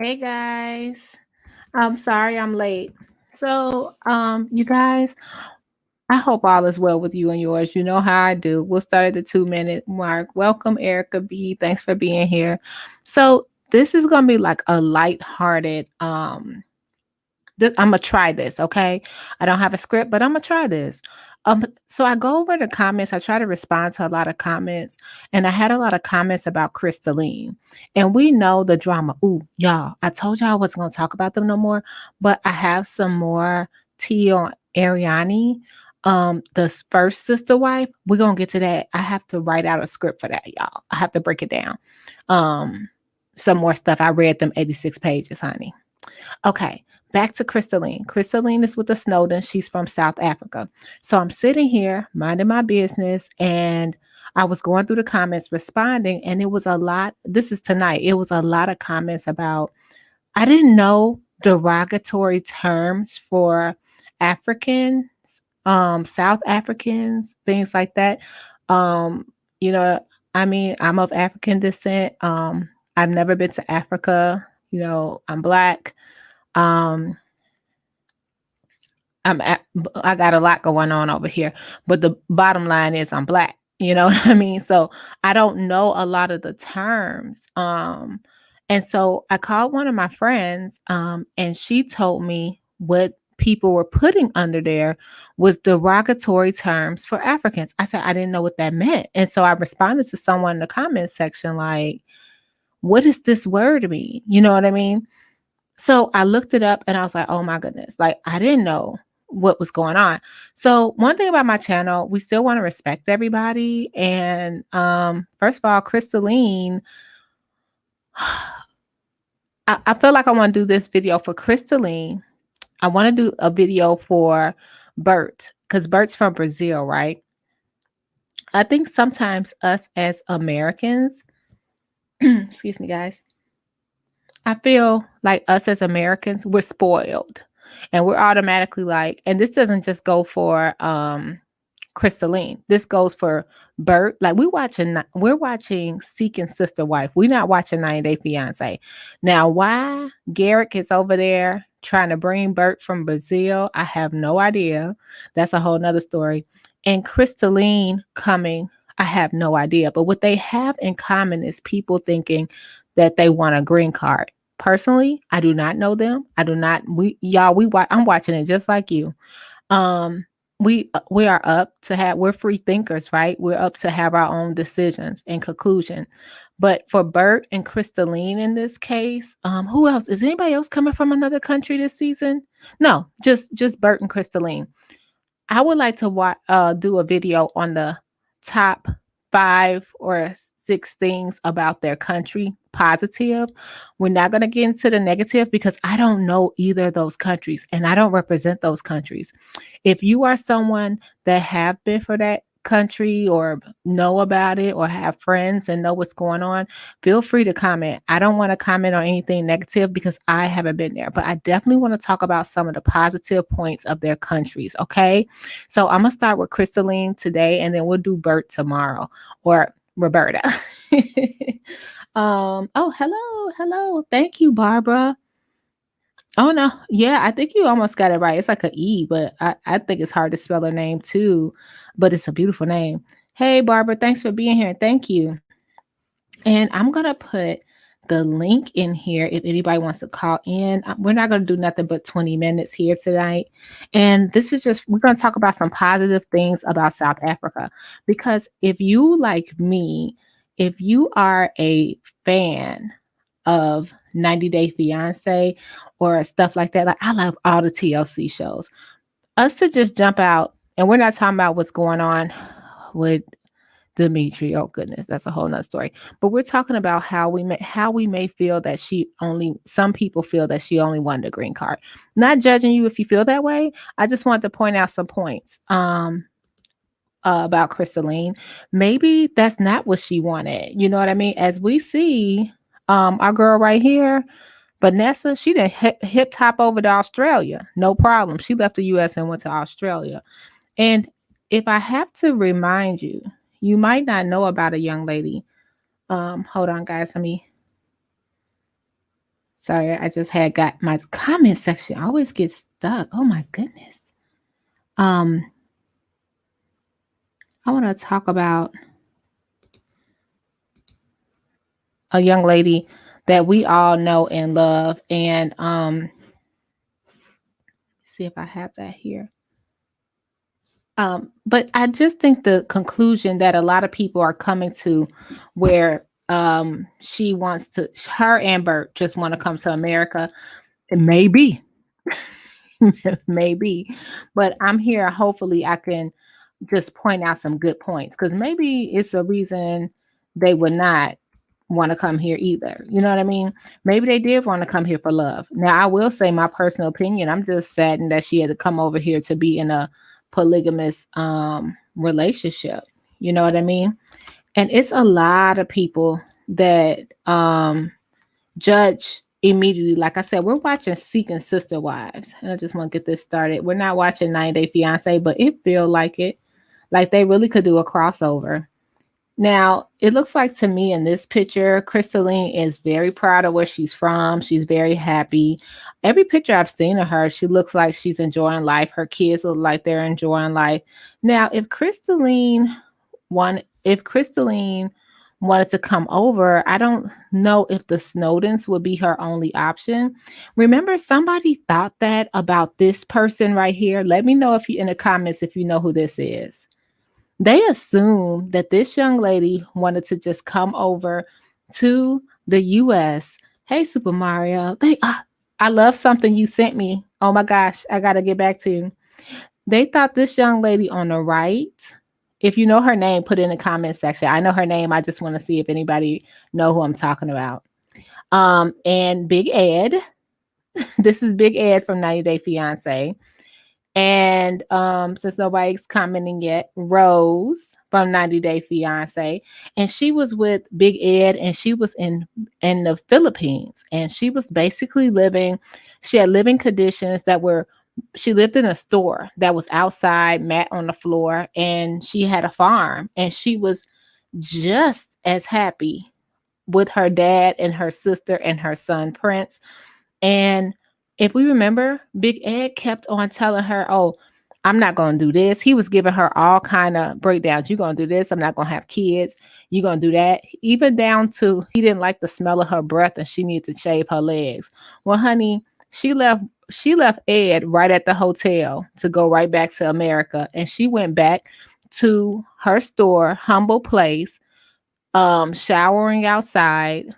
Hey guys, I'm sorry I'm late. You guys, I hope all is well with you and yours. You know how I do. We'll start at the 2 minute mark. Welcome, Erica B. Thanks for being here. This is gonna be like a light-hearted I'm gonna try this, okay? I don't have a script, but I'm gonna try this. So I go over the comments. I try to respond to a lot of comments, and I had a lot of comments about Christeline, and we know the drama. Ooh, y'all! I told y'all I wasn't gonna talk about them no more, but I have some more tea on Ariani, first sister wife. We're gonna get to that. I have to write out a script for that, y'all. I have to break it down. Um, some more stuff. I read them 86 pages, honey. Okay, back to Christeline. Christeline is with the Snowdens. She's from South Africa. So I'm sitting here minding my business and I was going through the comments responding, and it was a lot. This is tonight. It was a lot of comments about, I didn't know derogatory terms for Africans, South Africans, things like that. Um, you know, I mean, I'm of African descent. I've never been to Africa. I'm Black. Um, I got a lot going on over here, but the bottom line is I'm Black. You know what I mean? So I don't know a lot of the terms. And so I called one of my friends, and she told me what people were putting under there was derogatory terms for Africans. I said I didn't know what that meant, and so I responded to someone in the comments section like, "What does this word mean?" You know what I mean? So I looked it up and I was like, oh my goodness, like I didn't know what was going on. So one thing about my channel, we still want to respect everybody. And first of all, Christeline, I feel like I want to do this video for Christeline. I want to do a video for Bert because Bert's from Brazil, right? I think sometimes us as Americans, excuse me, guys, I feel like us as Americans, we're spoiled and we're automatically like, and this doesn't just go for Christeline. This goes for Bert. Like we're watching Seeking Sister Wife. We're not watching 90 Day Fiance. Now, why Garrick is over there trying to bring Bert from Brazil, I have no idea. That's a whole nother story. And Christeline coming, I have no idea. But what they have in common is people thinking that they want a green card. Personally, I do not know them. I do not. I'm watching it just like you. Um, we are up to have. We're free thinkers, right? We're up to have our own decisions and conclusion. But for Bert and Christeline in this case, who else? Is anybody else coming from another country this season? No, just Bert and Christeline. I would like to do a video on the top 5 or 6 things about their country positive. We're not going to get into the negative because I don't know either of those countries and I don't represent those countries. If you are someone that have been for that country or know about it or have friends and know what's going on, feel free to comment. I don't want to comment on anything negative because I haven't been there, but I definitely want to talk about some of the positive points of their countries. Okay. So I'm going to start with Christeline today and then we'll do Bert tomorrow or Roberta. Oh, hello. Thank you, Barbara. Oh no, yeah, I think you almost got it right. It's like a E, but I think it's hard to spell her name too. But it's a beautiful name. Hey, Barbara, thanks for being here. Thank you. And I'm gonna put the link in here if anybody wants to call in. We're not gonna do nothing but 20 minutes here tonight. And this is just we're gonna talk about some positive things about South Africa. Because if you like me, if you are a fan of 90 Day Fiance or stuff like that. Like I love all the TLC shows. Us to just jump out, and we're not talking about what's going on with Dimitri. Oh goodness, that's a whole nother story. But we're talking about how we may feel that some people feel that she only wanted a green card. Not judging you if you feel that way. I just want to point out some points. About Christeline. Maybe that's not what she wanted. You know what I mean? As we see, our girl right here, Vanessa, she didn't hip hop over to Australia. No problem. She left the US and went to Australia. And if I have to remind you, you might not know about a young lady. Hold on, guys. Let me Sorry, I just had got my comment section always gets stuck. Oh my goodness. Um, I want to talk about a young lady that we all know and love, and see if I have that here. But I just think the conclusion that a lot of people are coming to, where she wants to, her and Bert just want to come to America. It may be, maybe, but I'm here. Hopefully, I can just point out some good points, because maybe it's a reason they would not want to come here either. You know what I mean? Maybe they did want to come here for love. Now, I will say my personal opinion. I'm just saddened that she had to come over here to be in a polygamous relationship. You know what I mean? And it's a lot of people that judge immediately. Like I said, we're watching Seeking Sister Wives, and I just want to get this started. We're not watching 90 Day Fiance, but it feel like it. Like they really could do a crossover. Now, it looks like to me in this picture, Christeline is very proud of where she's from. She's very happy. Every picture I've seen of her, she looks like she's enjoying life. Her kids look like they're enjoying life. Now, if Christeline wanted to come over, I don't know if the Snowdens would be her only option. Remember, somebody thought that about this person right here. Let me know if you in the comments if you know who this is. They assumed that this young lady wanted to just come over to the US. Hey, Super Mario. I love something you sent me. Oh my gosh, I got to get back to you. They thought this young lady on the right, if you know her name, put it in the comment section. I know her name. I just want to see if anybody know who I'm talking about. And Big Ed. This is Big Ed from 90 Day Fiance. And since nobody's commenting yet, Rose from 90 Day Fiance, and she was with Big Ed, and she was in the Philippines, and she was basically living. She had living conditions that were. She lived in a store that was outside, mat on the floor, and she had a farm, and she was just as happy with her dad and her sister and her son Prince. And if we remember, Big Ed kept on telling her, "Oh, I'm not going to do this." He was giving her all kind of breakdowns. You're going to do this. I'm not going to have kids. You're going to do that. Even down to he didn't like the smell of her breath and she needed to shave her legs. Well, honey, she left Ed right at the hotel to go right back to America. And she went back to her store, humble place, showering outside,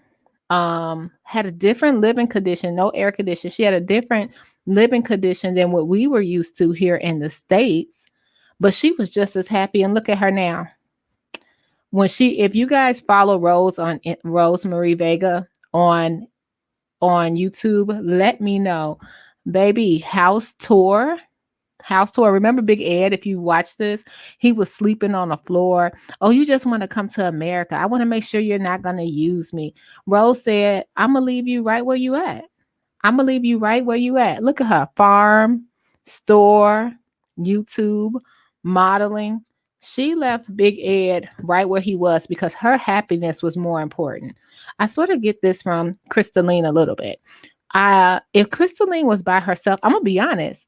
had a different living condition, no air condition. She had a different living condition than what we were used to here in the States, but she was just as happy. And look at her now. If you guys follow Rose Marie Vega on YouTube, let me know. Baby, house tour. Remember Big Ed? If you watch this, he was sleeping on the floor. Oh, you just want to come to America. I want to make sure you're not going to use me. Rose said, I'm going to leave you right where you at. Look at her. Farm, store, YouTube, modeling. She left Big Ed right where he was because her happiness was more important. I sort of get this from Christeline a little bit. If Christeline was by herself, I'm going to be honest,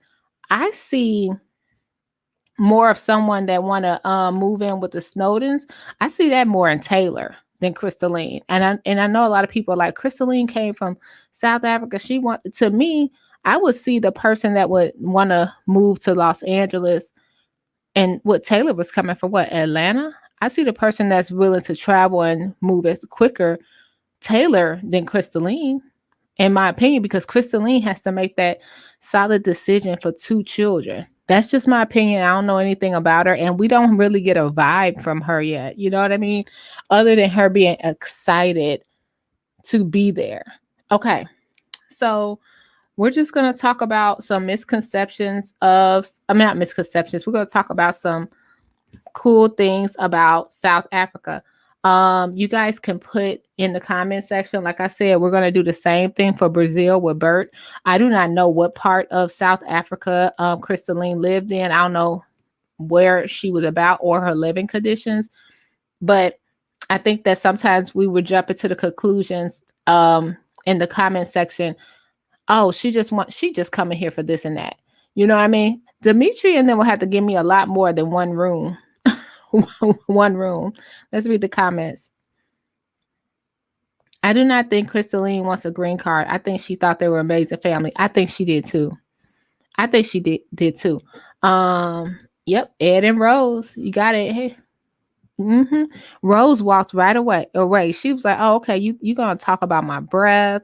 I see more of someone that want to move in with the Snowdens. I see that more in Taylor than Christeline. And I know a lot of people are like, Christeline came from South Africa. To me, I would see the person that would want to move to Los Angeles. And what Taylor was coming from, Atlanta? I see the person that's willing to travel and move as quicker, Taylor, than Christeline, in my opinion, because Christeline has to make that solid decision for 2 children. That's just my opinion. I don't know anything about her, and we don't really get a vibe from her yet. You know what I mean? Other than her being excited to be there. Okay, so we're just going to talk about some misconceptions not misconceptions. We're going to talk about some cool things about South Africa. You guys can put in the comment section. Like I said, we're going to do the same thing for Brazil with Bert. I do not know what part of South Africa Christeline lived in. I don't know where she was about or her living conditions, but I think that sometimes we would jump into the conclusions in the comment section, oh, she just coming here for this and that. You know what I mean? Dimitri and then will have to give me a lot more than one room. One room. Let's read the comments. I do not think Christeline wants a green card. I think she thought they were amazing family. I think she did too. I think she did too. Yep, Ed and Rose. You got it. Hey. Rose walked right away. She was like, "Oh, okay. You gonna talk about my breath?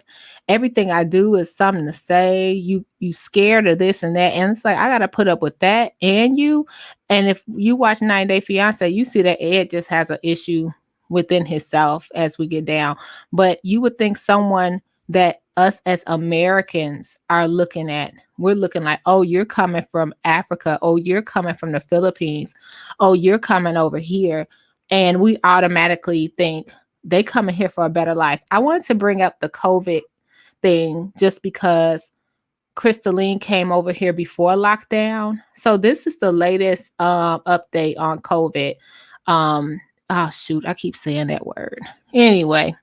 Everything I do is something to say. You scared of this and that, and it's like I gotta put up with that and you. And if you watch 90 Day Fiance, you see that Ed just has an issue within himself as we get down. But you would think someone that us as Americans are looking at, we're looking like, oh, you're coming from Africa. Oh, you're coming from the Philippines. Oh, you're coming over here. And we automatically think they coming here for a better life. I wanted to bring up the COVID thing just because Christeline came over here before lockdown. So this is the latest update on COVID. Oh shoot, I keep saying that word. Anyway,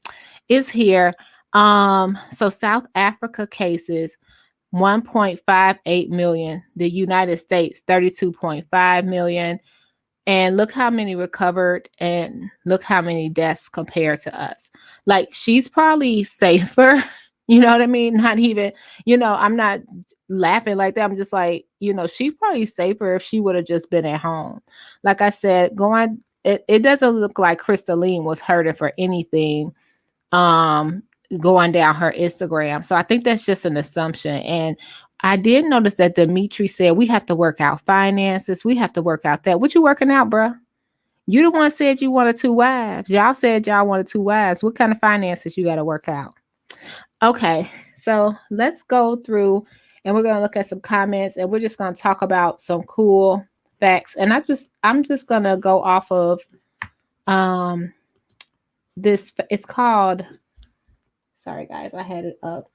it's here. So South Africa cases 1.58 million. The United States 32.5 million. And look how many recovered and look how many deaths compared to us. Like she's probably safer. You know what I mean? Not even, I'm not laughing like that. I'm just like, she's probably safer if she would have just been at home. Like I said, it doesn't look like Christeline was hurting for anything going down her Instagram. So I think that's just an assumption. And I did notice that Dimitri said we have to work out finances. We have to work out that. What you working out, bruh? You the one said you wanted 2 wives. Y'all said y'all wanted 2 wives. What kind of finances you got to work out? Okay, so let's go through and we're going to look at some comments and we're just going to talk about some cool facts. And I'm just going to go off of this. It's called, sorry guys, I had it up.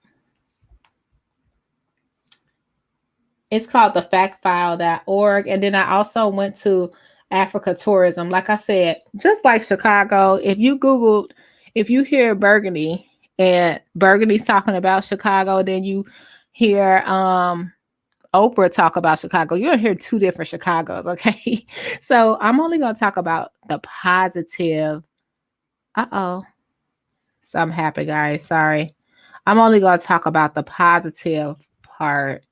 It's called the factfile.org. And then I also went to Africa Tourism. Like I said, just like Chicago, if you hear Burgundy and Burgundy's talking about Chicago, then you hear Oprah talk about Chicago, you're going to hear 2 different Chicagos, okay? So I'm only going to talk about the positive. So I'm happy, guys. Sorry. I'm only going to talk about the positive part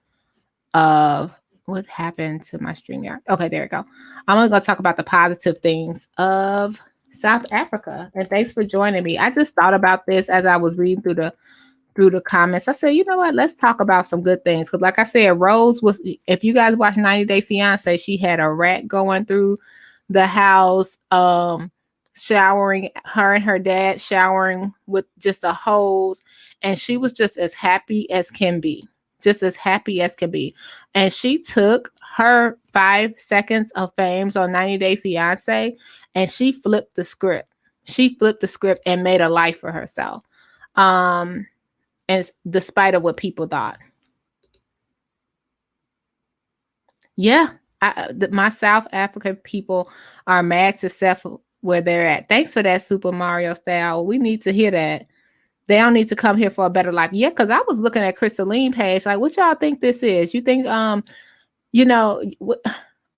of what happened to my StreamYard. Okay, there we go. I'm only going to talk about the positive things of South Africa. And thanks for joining me. I just thought about this as I was reading through the comments. I said, you know what? Let's talk about some good things. Because like I said, Rose was, if you guys watch 90 Day Fiance, she had a rat going through the house, showering, her and her dad showering with just a hose. And she was just as happy as can be. Just as happy as can be. And she took her 5 seconds of fame on 90 Day Fiance and she flipped the script. She flipped the script and made a life for herself. And despite of what people thought. Yeah, my South African people are mad successful where they're at. Thanks for that, Super Mario style. We need to hear that. They don't need to come here for a better life. Yeah, because I was looking at Christeline page, like, what y'all think this is? You think,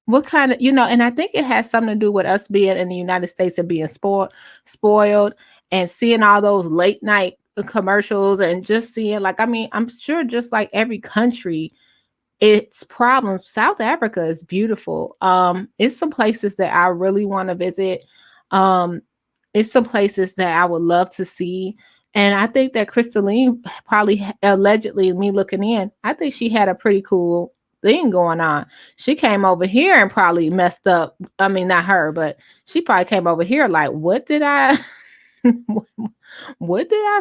what kind of, and I think it has something to do with us being in the United States and being spoiled and seeing all those late night commercials and just seeing, like, I mean, I'm sure just like every country, it's problems. South Africa is beautiful. It's some places that I really want to visit. It's some places that I would love to see. And I think that Christeline probably, allegedly, me looking in, I think she had a pretty cool thing going on. She came over here and probably messed up. I mean, not her, but she probably came over here like, what did I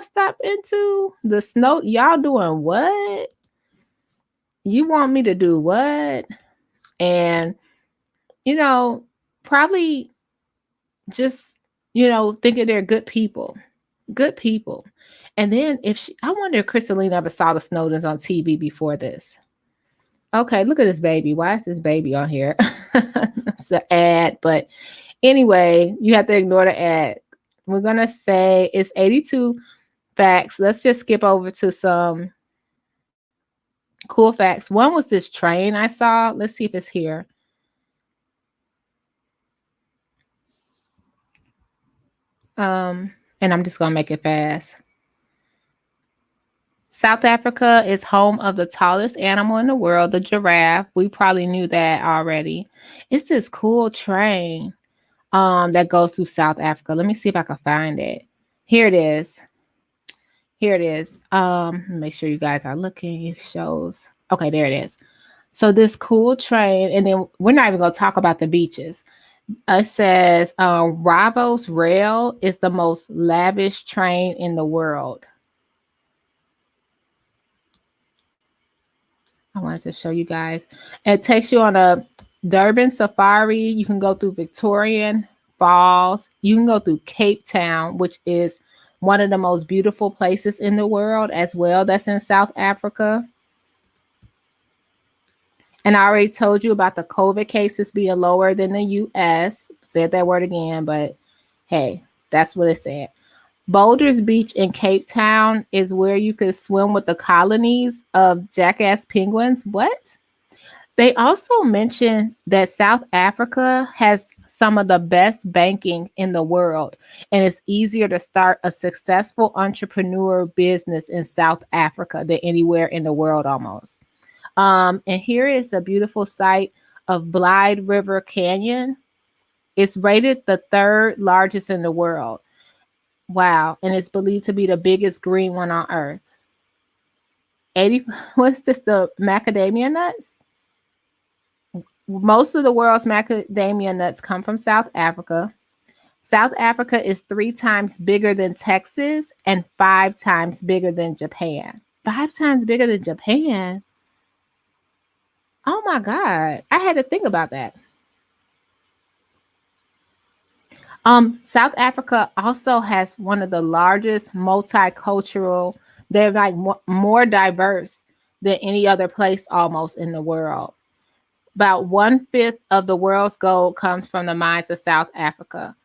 stop into? The snow, y'all doing what? You want me to do what? And, probably just, thinking they're good people. Good people. And then I wonder if Christeline ever saw the Snowdens on TV before this. Okay, look at this baby. Why is this baby on here? It's an ad, but anyway, you have to ignore the ad. We're going to say it's 82 facts. Let's just skip over to some cool facts. One was this train I saw. Let's see if it's here. And I'm just gonna make it fast. South Africa is home of the tallest animal in the world, the giraffe. We probably knew that already. It's this cool train that goes through South Africa. Let me see if I can find it. Here it is. Here it is. Make sure you guys are looking. It shows. Okay, there it is. So this cool train, and then we're not even gonna talk about the beaches. It says Ravos Rail is the most lavish train in the world. I wanted to show you guys. It takes you on a Durban safari. You can go through Victorian Falls. You can go through Cape Town, which is one of the most beautiful places in the world as well. That's in South Africa. And I already told you about the COVID cases being lower than the US. Said that word again, but hey, that's what it said. Boulders Beach in Cape Town is where you could swim with the colonies of jackass penguins. What? They also mentioned that South Africa has some of the best banking in the world, and it's easier to start a successful entrepreneur business in South Africa than anywhere in the world almost. And here is a beautiful site of Blythe River Canyon. It's rated the third largest in the world. Wow. And it's believed to be the biggest green one on earth. 80, what's this? The macadamia nuts? Most of the world's macadamia nuts come from South Africa. South Africa is 3 times bigger than Texas and 5 times bigger than Japan. 5 times bigger than Japan. Oh my God. I had to think about that. South Africa also has one of the largest multicultural, they're like more diverse than any other place almost in the world. About 1/5 of the world's gold comes from the mines of South Africa.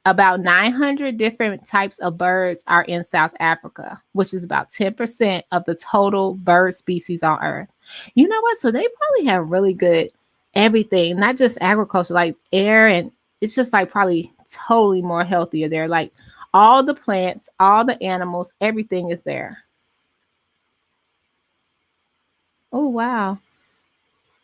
About 900 different types of birds are in South Africa, which is about 10% of the total bird species on Earth. You know what? So they probably have really good everything, not just agriculture, like air, and it's just like probably totally more healthier there. Like all the plants, all the animals, everything is there. Oh, wow.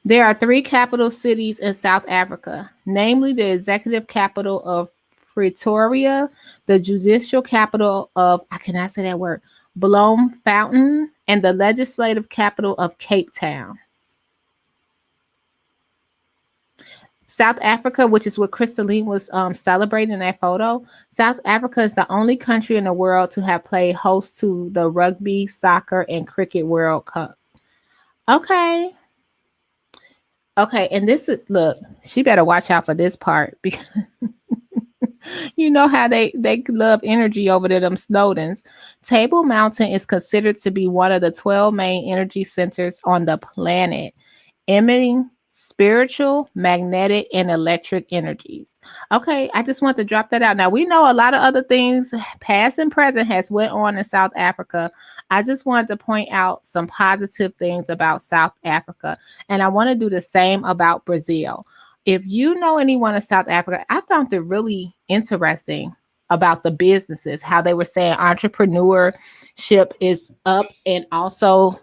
There are 3 capital cities in South Africa, namely the executive capital of Pretoria, the judicial capital of, I cannot say that word, Bloemfontein, and the legislative capital of Cape Town. South Africa, which is what Christeline was celebrating in that photo. South Africa is the only country in the world to have played host to the Rugby, Soccer, and Cricket World Cup. Okay. Okay, and this is, look, she better watch out for this part because you know how they love energy over there, them Snowdens. Table Mountain is considered to be one of the 12 main energy centers on the planet, emitting spiritual, magnetic, and electric energies. Okay, I just want to drop that out. Now we know a lot of other things, past and present, has went on in South Africa. I just wanted to point out some positive things about South Africa, and I want to do the same about Brazil. If you know anyone in South Africa, I found it really interesting about the businesses, how they were saying entrepreneurship is up, and also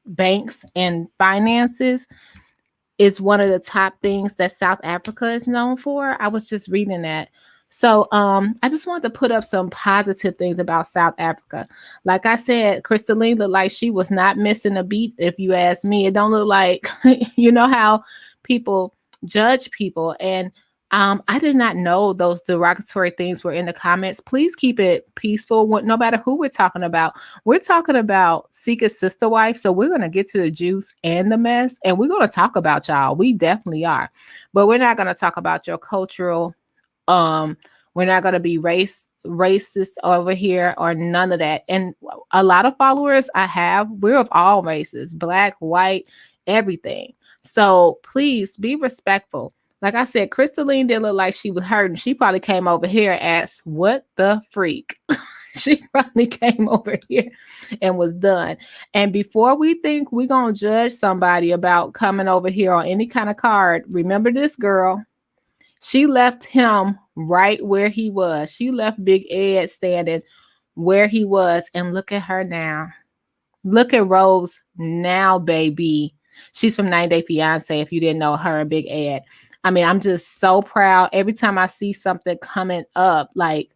banks and finances is one of the top things that South Africa is known for. I was just reading that. So I just wanted to put up some positive things about South Africa. Like I said, Christeline looked like she was not missing a beat, if you ask me. It don't look like, you know how people judge people. And I did not know those derogatory things were in the comments. Please keep it peaceful, no matter who we're talking about. We're talking about Sika's sister wife, so we're going to get to the juice and the mess, and we're going to talk about y'all. We definitely are. But we're not going to talk about your cultural, we're not going to be racist over here or none of that. And a lot of followers I have, we're of all races, black, white, everything. So please be respectful. Like I said, Christeline didn't look like she was hurting. She probably came over here and asked, what the freak? She probably came over here and was done. And before we think we're going to judge somebody about coming over here on any kind of card, remember this girl. She left him right where he was. She left Big Ed standing where he was. And look at her now. Look at Rose now, baby. She's from 90 Day Fiance, if you didn't know her and Big Ed. I mean, I'm just so proud. Every time I see something coming up, like,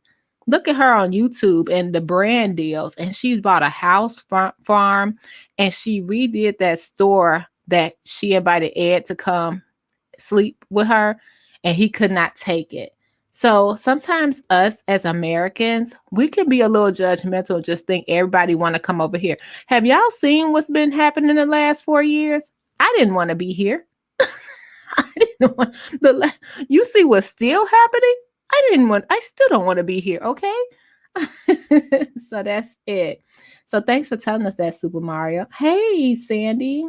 look at her on YouTube and the brand deals. And she bought a house farm, and she redid that store that she invited Ed to come sleep with her, and he could not take it. So sometimes us as Americans, we can be a little judgmental, just think everybody want to come over here. Have y'all seen what's been happening in the last 4 years? I didn't want to be here. I didn't want you see what's still happening? I still don't want to be here, okay? So that's it. So thanks for telling us that, Super Mario. Hey, Sandy.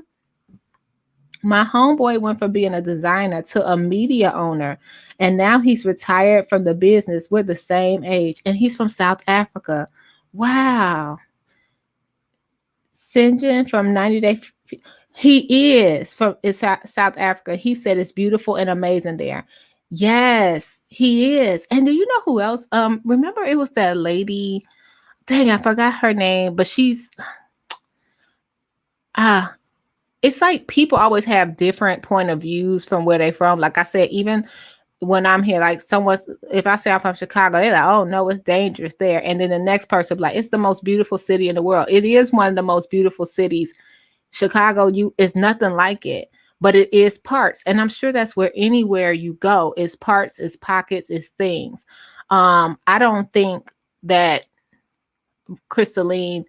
My homeboy went from being a designer to a media owner, and now he's retired from the business. We're the same age, and he's from South Africa. Wow. Sinjin from 90 Day. He is from South Africa. He said it's beautiful and amazing there. Yes, he is. And do you know who else? Remember it was that lady. Dang, I forgot her name, but she's it's like people always have different point of views from where they're from. Like I said, even when I'm here, like if I say I'm from Chicago, they're like, oh no, it's dangerous there. And then the next person like, it's the most beautiful city in the world. It is one of the most beautiful cities. Chicago, is nothing like it, but it is parts. And I'm sure that's where anywhere you go is parts, is pockets, is things. I don't think that Christeline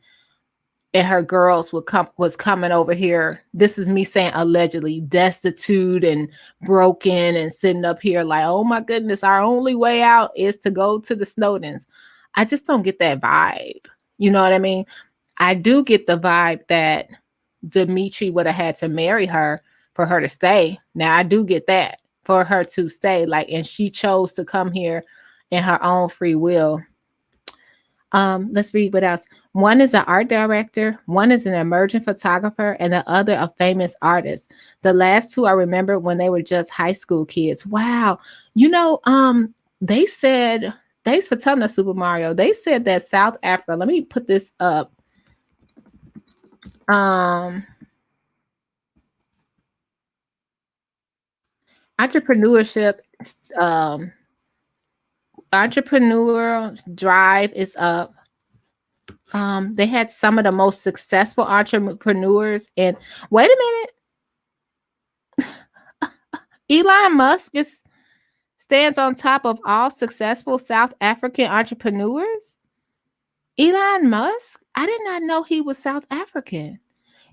and her girls was coming over here. This is me saying allegedly destitute and broken and sitting up here like, oh my goodness, our only way out is to go to the Snowdens. I just don't get that vibe. You know what I mean? I do get the vibe that Dimitri would have had to marry her for her to stay. Now I do get that for her to stay, like, and she chose to come here in her own free will. Let's read what else. One is an art director, one is an emerging photographer, and the other a famous artist. The last two I remember when they were just high school kids. Wow. You know, they said, thanks for telling us, Super Mario. They said that South Africa, let me put this up. Entrepreneurship, entrepreneurial drive is up. They had some of the most successful entrepreneurs. And wait a minute, Elon Musk stands on top of all successful South African entrepreneurs. Elon Musk? I did not know he was South African.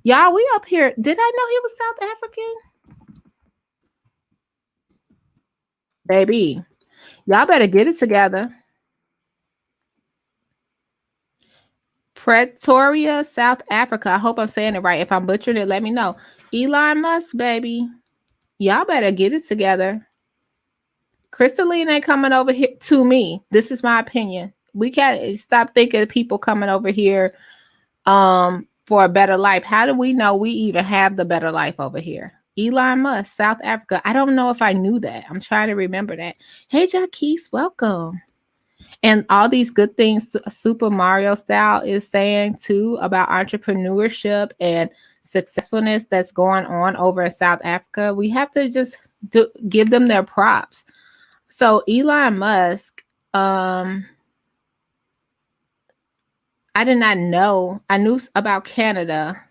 Y'all, we up here. Did I know he was South African? Baby, y'all better get it together. Pretoria, South Africa. I hope I'm saying it right. If I'm butchering it, let me know. Elon Musk, baby. Y'all better get it together. Christeline ain't coming over here to me. This is my opinion. We can't stop thinking of people coming over here for a better life. How do we know we even have the better life over here? Elon Musk, South Africa. I don't know if I knew that. I'm trying to remember that. Hey, Jaquise, welcome. And all these good things Super Mario style is saying too about entrepreneurship and successfulness that's going on over in South Africa. We have to just give them their props. So Elon Musk, I did not know. I knew about Canada,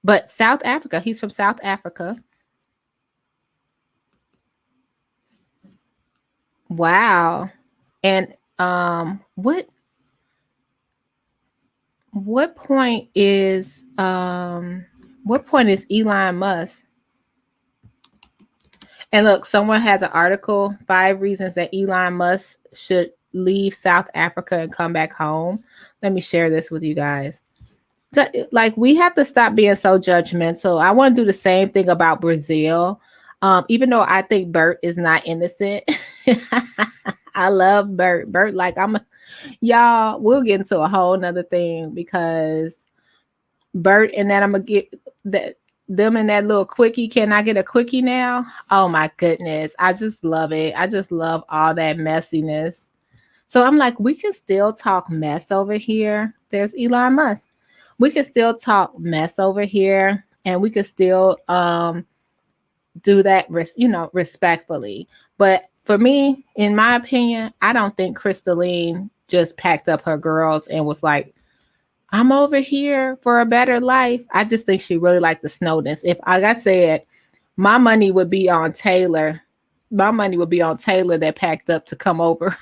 but South Africa, he's from South Africa. Wow. And what point is Elon Musk? And look, someone has an article, 5 reasons that Elon Musk should leave South Africa and come back home. Let me share this with you guys. Like, we have to stop being so judgmental. I want to do the same thing about Brazil. Even though I think Bert is not innocent. I love Bert. Bert, like y'all, we'll get into a whole nother thing because Bert and that I'm gonna get that them and that little quickie. Can I get a quickie now? Oh my goodness. I just love it. I just love all that messiness. So I'm like, we can still talk mess over here. There's Elon Musk. We can still talk mess over here and we can still do that respectfully. But for me, in my opinion, I don't think Christeline just packed up her girls and was like, I'm over here for a better life. I just think she really liked the Snowdens. If, like I said, my money would be on Taylor. My money would be on Taylor that packed up to come over.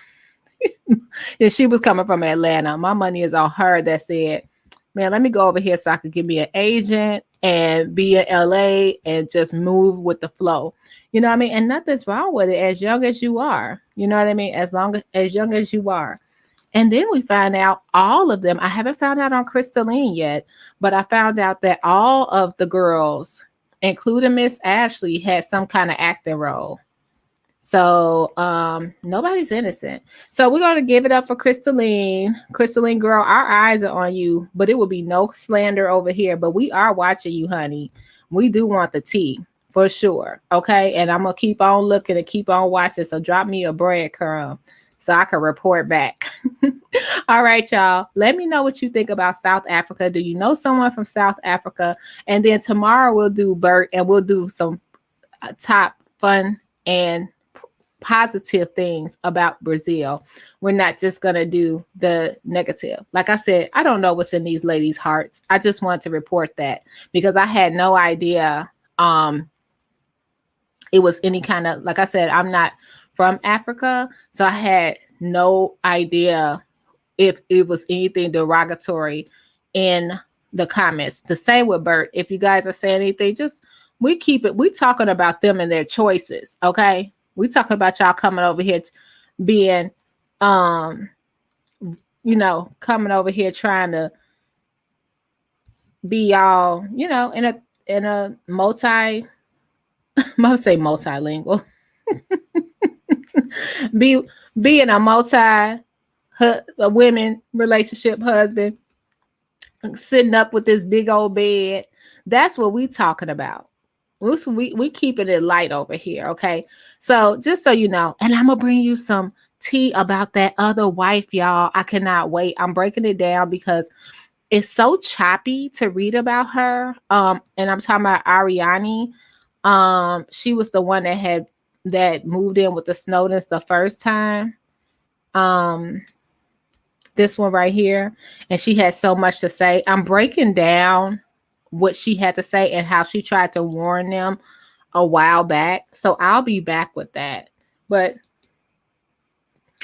If she was coming from Atlanta, my money is on her that said, man, let me go over here so I could get me an agent and be in LA and just move with the flow. You know what I mean? And nothing's wrong with it as young as you are. You know what I mean? As young as you are. And then we find out all of them. I haven't found out on Christeline yet, but I found out that all of the girls, including Miss Ashley, had some kind of acting role. So nobody's innocent. So we're going to give it up for Christeline. Christeline, girl, our eyes are on you, but it will be no slander over here. But we are watching you, honey. We do want the tea for sure. Okay. And I'm going to keep on looking and keep on watching. So drop me a breadcrumb so I can report back. All right, y'all. Let me know what you think about South Africa. Do you know someone from South Africa? And then tomorrow we'll do Bert and we'll do some top fun and positive things about Brazil. We're not just going to do the negative. Like I said, I don't know what's in these ladies' hearts. I just want to report that because I had no idea it was any kind of, like I said, I'm not from Africa, so I had no idea if it was anything derogatory in the comments. The same with Bert. If you guys are saying anything, just we talking about them and their choices, okay? We talking about y'all coming over here being, coming over here trying to be y'all, in a multilingual, being a women relationship husband, sitting up with this big old bed. That's what we talking about. We keeping it light over here, okay? So just so you know, and I'm gonna bring you some tea about that other wife, y'all. I cannot wait. I'm breaking it down because it's so choppy to read about her. And I'm talking about Ariani. She was the one that moved in with the Snowdens the first time. This one right here, and she had so much to say. I'm breaking down what she had to say and how she tried to warn them a while back. So I'll be back with that. But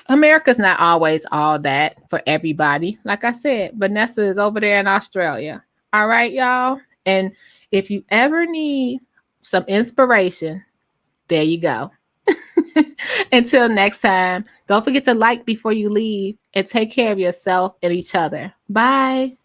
America's not always all that for everybody. Like I said, Vanessa is over there in Australia. All right, y'all. And if you ever need some inspiration, there you go. Until next time, don't forget to like before you leave and take care of yourself and each other. Bye.